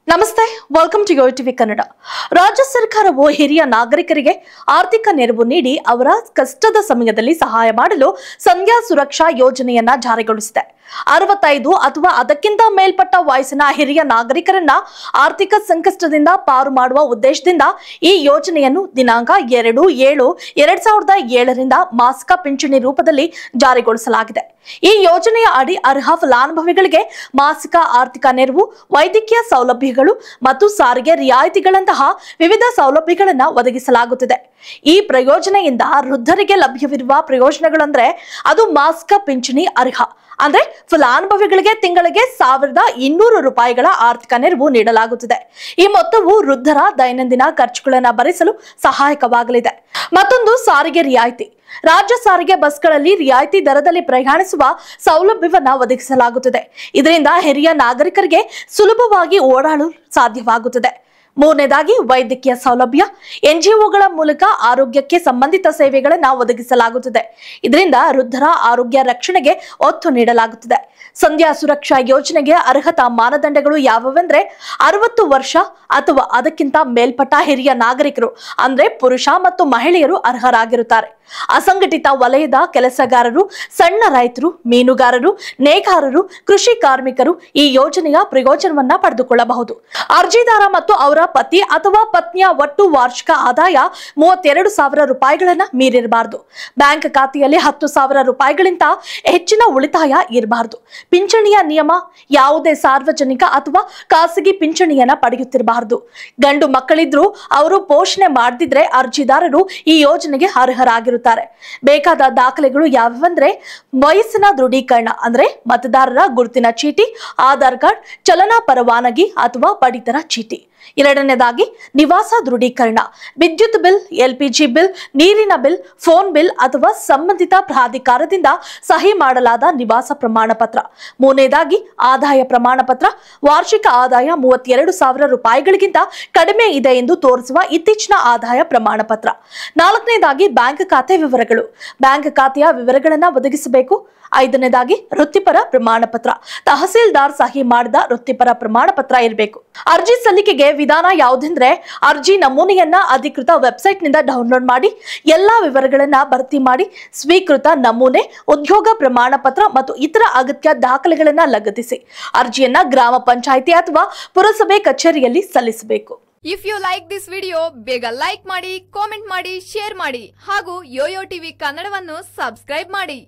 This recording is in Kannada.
ನಮಸ್ತೆ, welcome to YoYo TV Kannada. ರಾಜ್ಯ ಸರ್ಕಾರವು ಹಿರಿಯ ನಾಗರಿಕರಿಗೆ ಆರ್ಥಿಕ ನೆರವು ನೀಡಿ ಅವರ ಕಷ್ಟದ ಸಮಯದಲ್ಲಿ ಸಹಾಯ ಮಾಡಲು ಸಂಧ್ಯಾ ಸುರಕ್ಷಾ ಯೋಜನೆಯನ್ನ ಜಾರಿಗೊಳಿಸಿದೆ. 65 ಅಥವಾ ಅದಕ್ಕಿಂತ ಮೇಲ್ಪಟ್ಟ ವಯಸ್ಸಿನ ಹಿರಿಯ ನಾಗರಿಕರನ್ನ ಆರ್ಥಿಕ ಸಂಕಷ್ಟದಿಂದ ಪಾರು ಮಾಡುವ ಉದ್ದೇಶದಿಂದ ಈ ಯೋಜನೆಯನ್ನು ದಿನಾಂಕ 2/7/2007 ಮಾಸಿಕ ಪಿಂಚಣಿ ರೂಪದಲ್ಲಿ ಜಾರಿಗೊಳಿಸಲಾಗಿದೆ. ಈ ಯೋಜನೆಯ ಅಡಿ ಅರ್ಹ ಫಲಾನುಭವಿಗಳಿಗೆ ಮಾಸಿಕ ಆರ್ಥಿಕ ನೆರವು, ವೈದ್ಯಕೀಯ ಸೌಲಭ್ಯಗಳು ಮತ್ತು ಸಾರಿಗೆ ರಿಯಾಯಿತಿಗಳಂತಹ ವಿವಿಧ ಸೌಲಭ್ಯಗಳನ್ನು ಒದಗಿಸಲಾಗುತ್ತಿದೆ. ಈ ಪ್ರಯೋಜನೆಯಿಂದ ವೃದ್ಧರಿಗೆ ಲಭ್ಯವಿರುವ ಪ್ರಯೋಜನಗಳಂದ್ರೆ ಅದು ಮಾಸಿಕ ಪಿಂಚಣಿ ಅರ್ಹ ಅಂದ್ರೆ ಫಲಾನುಭವಿಗಳಿಗೆ ತಿಂಗಳಿಗೆ 1200 ರೂಪಾಯಿಗಳ ಆರ್ಥಿಕ ನೆರವು ನೀಡಲಾಗುತ್ತಿದೆ. ಈ ಮೊತ್ತವು ವೃದ್ಧರ ದೈನಂದಿನ ಖರ್ಚುಗಳನ್ನು ಭರಿಸಲು ಸಹಾಯಕವಾಗಲಿದೆ. ಮತ್ತೊಂದು ಸಾರಿಗೆ ರಿಯಾಯಿತಿ. ರಾಜ್ಯ ಸಾರಿಗೆ ಬಸ್ಗಳಲ್ಲಿ ರಿಯಾಯಿತಿ ದರದಲ್ಲಿ ಪ್ರಯಾಣಿಸುವ ಸೌಲಭ್ಯವನ್ನ ಒದಗಿಸಲಾಗುತ್ತದೆ. ಇದರಿಂದ ಹಿರಿಯ ನಾಗರಿಕರಿಗೆ ಸುಲಭವಾಗಿ ಓಡಾಡಲು ಸಾಧ್ಯವಾಗುತ್ತದೆ. ಮೂರನೇದಾಗಿ ವೈದ್ಯಕೀಯ ಸೌಲಭ್ಯ. ಎನ್ಜಿಒಗಳ ಮೂಲಕ ಆರೋಗ್ಯಕ್ಕೆ ಸಂಬಂಧಿತ ಸೇವೆಗಳನ್ನು ಒದಗಿಸಲಾಗುತ್ತದೆ. ಇದರಿಂದ ವೃದ್ಧರ ಆರೋಗ್ಯ ರಕ್ಷಣೆಗೆ ಒತ್ತು ನೀಡಲಾಗುತ್ತದೆ. ಸಂಧ್ಯಾ ಸುರಕ್ಷಾ ಯೋಜನೆಗೆ ಅರ್ಹತಾ ಮಾನದಂಡಗಳು ಯಾವುವೆಂದ್ರೆ 60 ವರ್ಷ ಅಥವಾ ಅದಕ್ಕಿಂತ ಮೇಲ್ಪಟ್ಟ ಹಿರಿಯ ನಾಗರಿಕರು ಅಂದ್ರೆ ಪುರುಷ ಮತ್ತು ಮಹಿಳೆಯರು ಅರ್ಹರಾಗಿರುತ್ತಾರೆ. ಅಸಂಘಟಿತ ವಲಯದ ಕೆಲಸಗಾರರು, ಸಣ್ಣ ರೈತರು, ಮೀನುಗಾರರು, ನೇಕಾರರು, ಕೃಷಿ ಕಾರ್ಮಿಕರು ಈ ಯೋಜನೆಯ ಪ್ರಯೋಜನವನ್ನ ಪಡೆದುಕೊಳ್ಳಬಹುದು. ಅರ್ಜಿದಾರ ಮತ್ತು ಅವರ ಪತಿ ಅಥವಾ ಪತ್ನಿಯ ಒಟ್ಟು ವಾರ್ಷಿಕ ಆದಾಯ 32,000 ರೂಪಾಯಿಗಳನ್ನ ಮೀರಿರಬಾರದು. ಬ್ಯಾಂಕ್ ಖಾತೆಯಲ್ಲಿ 10,000 ರೂಪಾಯಿಗಳಿಂದ ಹೆಚ್ಚಿನ ಉಳಿತಾಯ ಇರಬಾರದು. ಪಿಂಚಣಿಯ ನಿಯಮ: ಯಾವುದೇ ಸಾರ್ವಜನಿಕ ಅಥವಾ ಖಾಸಗಿ ಪಿಂಚಣಿಯನ್ನ ಪಡೆಯುತ್ತಿರಬಾರದು. ಗಂಡು ಮಕ್ಕಳಿದ್ರು ಅವರು ಪೋಷಣೆ ಮಾಡದಿದ್ರೆ ಅರ್ಜಿದಾರರು ಈ ಯೋಜನೆಗೆ ಅರ್ಹರಾಗಿರುತ್ತಾರೆ. ಬೇಕಾದ ದಾಖಲೆಗಳು ಯಾವೆಂದ್ರೆ ವಯಸ್ಸಿನ ದೃಢೀಕರಣ ಅಂದ್ರೆ ಮತದಾರರ ಗುರುತಿನ ಚೀಟಿ, ಆಧಾರ್ ಕಾರ್ಡ್, ಚಲನಾ ಪರವಾನಗಿ ಅಥವಾ ಪಡಿತರ ಚೀಟಿ. ಎರಡನೇದಾಗಿ ನಿವಾಸ ದೃಢೀಕರಣ. ವಿದ್ಯುತ್ ಬಿಲ್, ಎಲ್ಪಿಜಿ ಬಿಲ್, ನೀರಿನ ಬಿಲ್, ಫೋನ್ ಬಿಲ್ ಅಥವಾ ಸಂಬಂಧಿತ ಪ್ರಾಧಿಕಾರದಿಂದ ಸಹಿ ಮಾಡಲಾದ ನಿವಾಸ ಪ್ರಮಾಣ ಪತ್ರ. ಮೂರನೇದಾಗಿ ಆದಾಯ ಪ್ರಮಾಣ ಪತ್ರ. ವಾರ್ಷಿಕ ಆದಾಯ 32,000 ರೂಪಾಯಿಗಳಿಗಿಂತ ಕಡಿಮೆ ಇದೆ ಎಂದು ತೋರಿಸುವ ಇತ್ತೀಚಿನ ಆದಾಯ ಪ್ರಮಾಣ ಪತ್ರ. ನಾಲ್ಕನೇದಾಗಿ ಬ್ಯಾಂಕ್ ಖಾತೆ ವಿವರಗಳು. ಬ್ಯಾಂಕ್ ಖಾತೆಯ ವಿವರಗಳನ್ನು ಒದಗಿಸಬೇಕು. ಐದನೇದಾಗಿ ವೃತ್ತಿಪರ ಪ್ರಮಾಣ ಪತ್ರ. ತಹಸೀಲ್ದಾರ್ ಸಹಿ ಮಾಡಿದ ವೃತ್ತಿಪರ ಪ್ರಮಾಣ ಪತ್ರ ಇರಬೇಕು. ಅರ್ಜಿ ಸಲ್ಲಿಕೆಗೆ ವಿಧಾನ ಯಾವುದೆಂದ್ರೆ ಅರ್ಜಿ ನಮೂನೆಯನ್ನ ಅಧಿಕೃತ ವೆಬ್ಸೈಟ್ ನಿಂದ ಡೌನ್ಲೋಡ್ ಮಾಡಿ ಎಲ್ಲಾ ವಿವರಗಳನ್ನ ಭರ್ತಿ ಮಾಡಿ ಸ್ವೀಕೃತ ನಮೂನೆ, ಉದ್ಯೋಗ ಪ್ರಮಾಣ ಪತ್ರ ಮತ್ತು ಇತರ ಅಗತ್ಯ ದಾಖಲೆಗಳನ್ನ ಲಗತ್ತಿಸಿ ಅರ್ಜಿಯನ್ನ ಗ್ರಾಮ ಪಂಚಾಯಿತಿ ಅಥವಾ ಪುರಸಭೆ ಕಚೇರಿಯಲ್ಲಿ ಸಲ್ಲಿಸಬೇಕು. If you like this video, ಬೇಗ ಲೈಕ್ ಮಾಡಿ, ಕಾಮೆಂಟ್ ಮಾಡಿ, ಶೇರ್ ಮಾಡಿ ಹಾಗೂ ಯೋಯೋ ಟಿವಿ ಕನ್ನಡವನ್ನು ಸಬ್ಸ್ಕ್ರೈಬ್ ಮಾಡಿ.